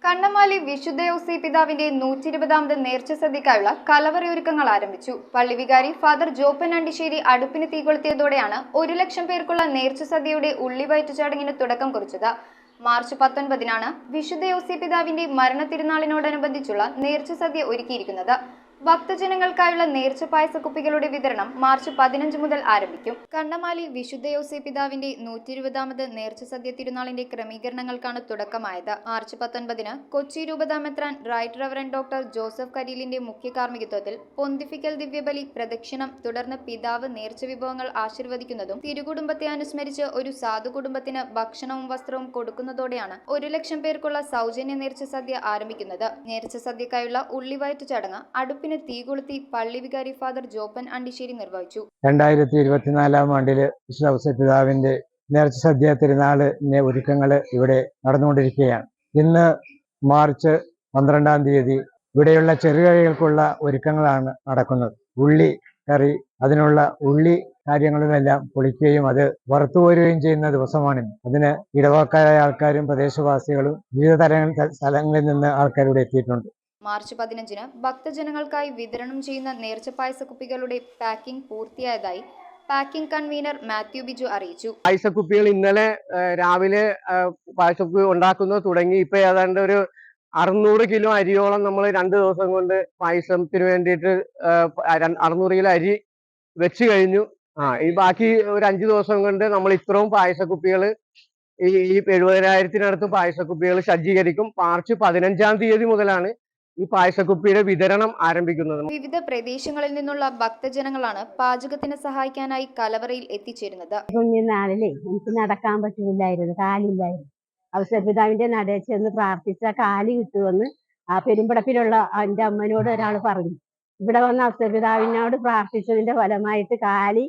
കണ്ണമാലി വിശുദ്ധ ഔസേപ്പ് പിതാവിന്റെ 120ാമത് നേർച്ച സദ്യക്കായുള്ള കലവറയൊരുക്കങ്ങൾ ആരംഭിച്ചു. പള്ളി വികാരി ഫാദർ ജോപ്പൻ അണ്ടിശ്ശേരി അടുപ്പിന് തീകൊളുത്തിയതോടെയാണ് 1 ലക്ഷം പേർക്കുള്ള നേർച്ച സദ്യയുടെ ഉള്ളിവയറ്റു ചടങ്ങിന് തുടക്കം കുറിച്ചത്. മാർച്ച് 19-നാണ് വിശുദ്ധ ഔസേപ്പ് പിതാവിന്റെ മരണ തിരുനാളിനോടനുബന്ധിച്ചുള്ള നേർച്ച സദ്യ ഒരുക്കിയിരിക്കുന്നത്. ഭക്തജനങ്ങൾക്കായുള്ള നേർച്ച പായസക്കുപ്പികളുടെ വിതരണം മാർച്ച് 15 മുതൽ ആരംഭിക്കും. കണ്ണമാലി വിശുദ്ധ ഔസേപ്പ് പിതാവിന്റെ 120ാമത് നേർച്ച സദ്യ തിരുനാളിന്റെ ക്രമീകരണങ്ങൾക്കാണ് തുടക്കമായത്. മാർച്ച് 19-ന് കൊച്ചി രൂപതാ മെത്രാൻ റൈറ്റ് റവറന്റ് ഡോക്ടർ ജോസഫ് കരിയിലിന്റെ മുഖ്യ കാർമ്മികത്വത്തിൽ പൊന്തിഫിക്കൽ ദിവ്യബലി പ്രദക്ഷിണം, തുടർന്ന് പിതാവ് നേർച്ച വിഭവങ്ങൾ ആശീർവദിക്കുന്നതും തിരുകുടുംബത്തെ അനുസ്മരിച്ച് ഒരു സാധു കുടുംബത്തിന് ഭക്ഷണവും വസ്ത്രവും കൊടുക്കുന്നതോടെയാണ് 1 ലക്ഷം പേർക്കുള്ള സൗജന്യ നേർച്ച സദ്യ ആരംഭിക്കുന്നത്. നേർച്ച സദ്യക്കായുള്ള ഉള്ളിവയറ്റ് ചടങ്ങ് അടുപ്പിന് തീകൊളുത്തി പള്ളി വികാരി ഫാദർ ജോപ്പൻ അണ്ടിശ്ശേരി നിർവഹിച്ചു. 2024 ആണ്ടില് വിശുദ്ധ ഔസേപ്പ് പിതാവിന്റെ നേർച്ച സദ്യ തിരുനാളിന്റെ ഒരുക്കങ്ങൾ ഇവിടെ നടന്നുകൊണ്ടിരിക്കുകയാണ്. ഇന്ന് മാർച്ച് 12-ാം തീയതി ഇവിടെയുള്ള ചെറുകറികൾക്കുള്ള ഒരുക്കങ്ങളാണ് നടക്കുന്നത്. ഉള്ളി കറി, അതിനുള്ള ഉള്ളി കാര്യങ്ങളുമെല്ലാം പൊളിക്കുകയും അത് വറുത്തുപോരുകയും ചെയ്യുന്ന ദിവസമാണിന്ന്. അതിന് ഇടവക്കാരായ ആൾക്കാരും പ്രദേശവാസികളും വിവിധ സ്ഥലങ്ങളിൽ നിന്ന് ആൾക്കാരിവിടെ എത്തിയിട്ടുണ്ട്. മാർച്ച് 15-ന് ഭക്തജനങ്ങൾക്കായി വിതരണം ചെയ്യുന്ന നേർച്ച പായസക്കുപ്പികളുടെ പാക്കിംഗ് പൂർത്തിയായതായി പാക്കിംഗ് കൺവീനർ മാത്യു ബിജു അറിയിച്ചു. പായസക്കുപ്പികൾ ഇന്നലെ രാവിലെ പായസക്കുപ്പി ഉണ്ടാക്കുന്നത് തുടങ്ങി. ഇപ്പൊ ഏതാണ്ട് ഒരു 600 കിലോ അരിയോളം നമ്മൾ 2 ദിവസം കൊണ്ട് പായസത്തിന് വേണ്ടിയിട്ട് 600 കിലോ അരി വെച്ച് കഴിഞ്ഞു. ഈ ബാക്കി ഒരു 5 ദിവസം കൊണ്ട് നമ്മൾ ഇത്രയും പായസക്കുപ്പികൾ ഈ 70,000-നടുത്ത് പായസക്കുപ്പികൾ സജ്ജീകരിക്കും. മാർച്ച് 15-ാം തീയതി മുതലാണ് ഈ പായസക്കുപ്പിയുടെ വിതരണം ആരംഭിക്കുന്നത്. വിവിധ പ്രദേശങ്ങളിൽ നിന്നുള്ള ഭക്തജനങ്ങളാണ് പാചകത്തിന് സഹായിക്കാനായി കലവറയിൽ എത്തിച്ചേരുന്നത്. കുഞ്ഞുനാളിലെ എനിക്ക് നടക്കാൻ പറ്റില്ലായിരുന്നു, കാലില്ലായിരുന്നു. ഔസേപ്പ് പിതാവിന്റെ നടയിൽ ചെന്ന് പ്രാർത്ഥിച്ച കാല് കിട്ടുമെന്ന് ആ പെരുമ്പടപ്പിലുള്ള എൻ്റെ അമ്മനോട് ഒരാൾ പറഞ്ഞു. ഇവിടെ വന്ന് ഔസേപ്പ് പിതാവിനോട് പ്രാർത്ഥിച്ചതിന്റെ ഫലമായിട്ട് കാലി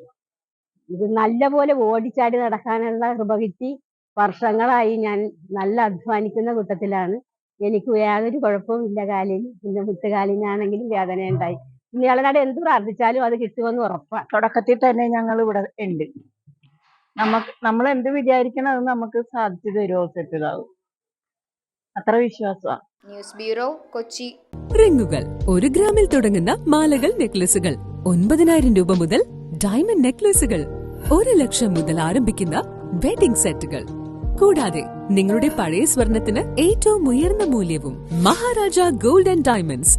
നല്ലപോലെ ഓടിച്ചാടി നടക്കാനുള്ള കൃപ കിട്ടി. വർഷങ്ങളായി ഞാൻ നല്ല അധ്വാനിക്കുന്ന കൂട്ടത്തിലാണ്. എനിക്ക് യാതൊരു കുഴപ്പവും ഇല്ല കാലിൽ. പിന്നെ മുട്ടുകാലിനാണെങ്കിലും വേദന ഉണ്ടായി. ഇയാളോട് എന്ത് പ്രാർത്ഥിച്ചാലും അത് കിട്ടുമെന്ന് ഉറപ്പാണ്. തുടക്കത്തിൽ തന്നെ ഞങ്ങൾ ഇവിടെ ഉണ്ട്. നമ്മൾ എന്ത് വിചാരിക്കണം അത് നമുക്ക് സാധിച്ചു തരും ഔസേപ്പ് പിതാവ്. അത്ര വിശ്വാസമാണ്. News bureau, Kochi. റിങ്ങുകൾ 1 ഗ്രാമിൽ തുടങ്ങുന്ന മാലകൾ, നെക്ലസുകൾ 9,000 രൂപ മുതൽ ഡയമണ്ട് നെക്ലസുകൾ 1 ലക്ഷം മുതൽ ആരംഭിക്കുന്ന വെഡിംഗ് സെറ്റുകൾ, കൂടാതെ നിങ്ങളുടെ പഴയ സ്വർണത്തിന് ഏറ്റവും ഉയർന്ന മൂല്യവും. Maharaja gold and diamonds,